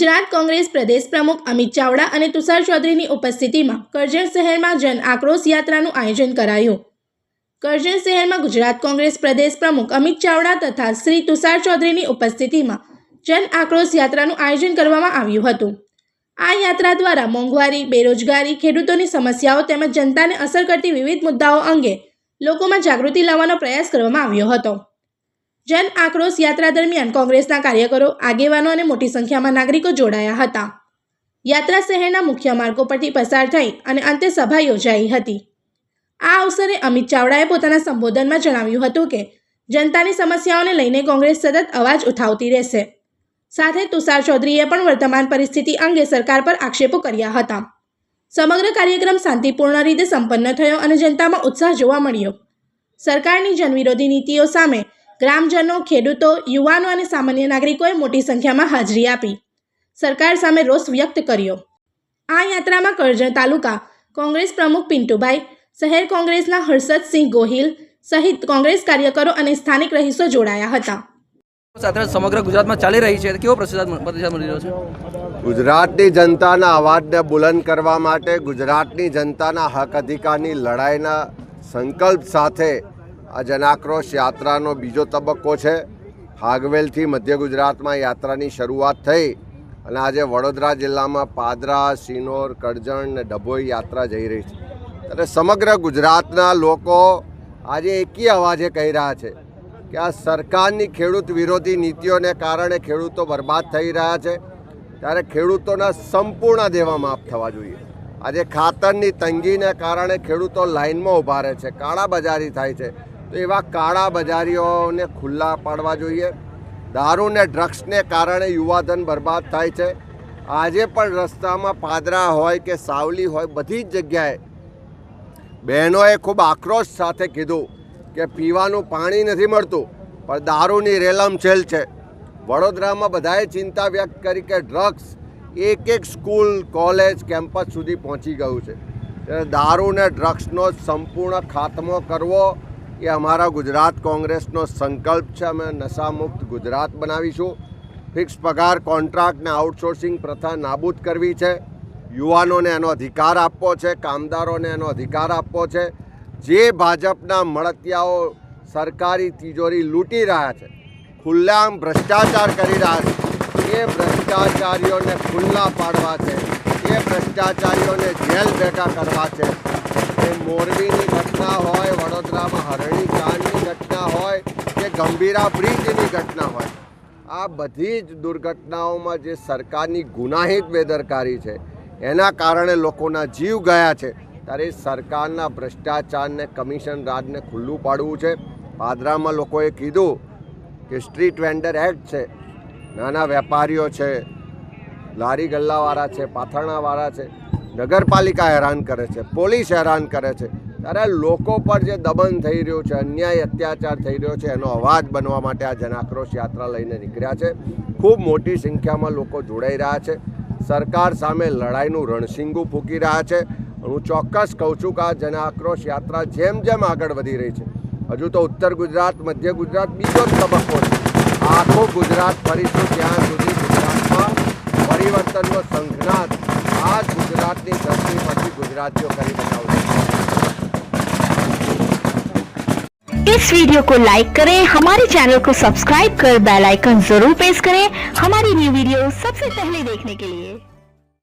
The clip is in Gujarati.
ગુજરાત કોંગ્રેસ પ્રદેશ પ્રમુખ અમિત ચાવડા અને તુષાર ચૌધરીની ઉપસ્થિતિમાં કરજણ શહેરમાં જન આક્રોશ યાત્રાનું આયોજન કરાયું। કરજણ શહેરમાં ગુજરાત કોંગ્રેસ પ્રદેશ પ્રમુખ અમિત ચાવડા તથા શ્રી તુષાર ચૌધરીની ઉપસ્થિતિમાં જન આક્રોશ યાત્રાનું આયોજન કરવામાં આવ્યું હતું। આ યાત્રા દ્વારા મોંઘવારી, બેરોજગારી, ખેડૂતોની સમસ્યાઓ તેમજ જનતાને અસર કરતી વિવિધ મુદ્દાઓ અંગે લોકોમાં જાગૃતિ લાવવાનો પ્રયાસ કરવામાં આવ્યો હતો। જન આક્રોશ યાત્રા દરમિયાન કોંગ્રેસના કાર્યકરો, આગેવાનો અને મોટી સંખ્યામાં નાગરિકો જોડાયા હતા। યાત્રા શહેરના મુખ્ય માર્ગો પરથી પસાર થઈ અને અંતે સભા યોજાઈ હતી। આ અવસરે અમિત ચાવડાએ પોતાના સંબોધનમાં જણાવ્યું હતું કે જનતાની સમસ્યાઓને લઈને કોંગ્રેસ સતત અવાજ ઉઠાવતી રહેશે। સાથે તુષાર ચૌધરીએ પણ વર્તમાન પરિસ્થિતિ અંગે સરકાર પર આક્ષેપો કર્યા હતા। સમગ્ર કાર્યક્રમ શાંતિપૂર્ણ રીતે સંપન્ન થયો અને જનતામાં ઉત્સાહ જોવા મળ્યો। સરકારની જનવિરોધી નીતિઓ સામે ગ્રામજનો, ખેડૂતો, યુવાનો અને સામાન્ય નાગરિકોએ મોટી સંખ્યામાં હાજરી આપી સરકાર સામે રોષ વ્યક્ત કર્યો। આ યાત્રામાં કરજણ તાલુકા કોંગ્રેસ પ્રમુખ પિન્ટુભાઈ, શહેર કોંગ્રેસના હર્ષદસિંહ ગોહિલ સહિત કોંગ્રેસ કાર્યકરો અને સ્થાનિક રહીશો જોડાયા હતા। સાથે સમગ્ર ગુજરાતમાં ચાલી રહી છે, કેવો પ્રતિસાદ મળી રહ્યો છે? ગુજરાતની જનતાના અવાજને બુલંદ કરવા માટે, ગુજરાતની જનતાના હક અધિકારની લડાઈના સંકલ્પ સાથે આ જનાક્રોશ યાત્રાનો બીજો તબક્કો છે। હાગવેલથી મધ્ય ગુજરાતમાં યાત્રાની શરૂઆત થઈ અને આજે વડોદરા જિલ્લામાં પાદરા, સિનોર, કરજણ અને ડભોઈ યાત્રા જઈ રહી છે। ત્યારે સમગ્ર ગુજરાતના લોકો આજે એકી અવાજે કહી રહ્યા છે કે આ સરકારની ખેડૂત વિરોધી નીતિઓને કારણે ખેડૂતો બરબાદ થઈ રહ્યા છે। ત્યારે ખેડૂતોના સંપૂર્ણ દેવા માફ થવા જોઈએ। આજે ખાતરની તંગીને કારણે ખેડૂતો લાઇનમાં ઊભા રહે છે, કાળાબજારી થાય છે, તો એવા કાળા બજારીઓને ખુલ્લા પાડવા જોઈએ। દારૂ ને ડ્રગ્સને કારણે યુવાધન બરબાદ થાય છે। આજે પણ રસ્તામાં પાદરા હોય કે સાવલી હોય, બધી જ જગ્યાએ બહેનોએ ખૂબ આક્રોશ સાથે કીધું કે પીવાનું પાણી નથી મળતું, પણ દારૂની રેલમછેલ છે। વડોદરામાં બધાએ ચિંતા વ્યક્ત કરી કે ડ્રગ્સ એક સ્કૂલ, કોલેજ, કેમ્પસ સુધી પહોંચી ગયું છે। ત્યારે દારૂ ને ડ્રગ્સનો સંપૂર્ણ ખાત્મો કરવો એ અમારા ગુજરાત કોંગ્રેસનો સંકલ્પ છે। અમે નશામુક્ત ગુજરાત બનાવીશું। ફિક્સ પગાર, કોન્ટ્રાક્ટ ને આઉટસોર્સિંગ પ્રથા નાબૂદ કરવી છે। યુવાનોને એનો અધિકાર આપવો છે, કામદારોને એનો અધિકાર આપવો છે। જે ભાજપના મળતિયાઓ સરકારી તિજોરી લૂંટી રહ્યા છે, ખુલ્લામ ભ્રષ્ટાચાર કરી રહ્યા છે, એ ભ્રષ્ટાચારીઓને ખુલ્લા પાડવા છે। એ ભ્રષ્ટાચારીઓને જેલ ભેગા કરવા છે। એ મોરબીની ઘટના હોય, વડોદરામાં હરણી કાંડની ઘટના હોય કે ગંભીરા બ્રિજની ઘટના હોય, આ બધી જ દુર્ઘટનાઓમાં જે સરકારની ગુનાહિત બેદરકારી છે એના કારણે લોકોના જીવ ગયા છે। ત્યારે સરકારના ભ્રષ્ટાચારને, કમિશન રાજને ખુલ્લું પાડવું છે। પાદરામાં લોકોએ કીધું કે સ્ટ્રીટ વેન્ડર એક્ટ છે, નાના વેપારીઓ છે, લારી ગલ્લાવાળા છે, પાથરણાવાળા છે, નગરપાલિકા હેરાન કરે છે, પોલીસ હેરાન કરે છે। ત્યારે લોકો પર જે દમન થઈ રહ્યું છે, અન્યાય અત્યાચાર થઈ રહ્યો છે, એનો અવાજ બનવા માટે આ જનાક્રોશ યાત્રા લઈને નીકળ્યા છે। ખૂબ મોટી સંખ્યામાં લોકો જોડાઈ રહ્યા છે, સરકાર સામે લડાઈનું રણશીંગું ફૂંકી રહ્યા છે। હું ચોક્કસ કહું છું કે આ જનાક્રોશ યાત્રા જેમ જેમ આગળ વધી રહી છે, હજુ તો ઉત્તર ગુજરાત, મધ્ય ગુજરાત બીજો જ તબક્કો છે। આખું ગુજરાત ફરીશું ત્યાં સુધી ગુજરાતમાં પરિવર્તનનો સંઘનાદ आज गुजरात की धरती पर गुजरातियों करी बचाओ। इस वीडियो को लाइक करें, हमारे चैनल को सब्सक्राइब कर बेल आइकन जरूर प्रेस करें हमारी न्यू वीडियो सबसे पहले देखने के लिए।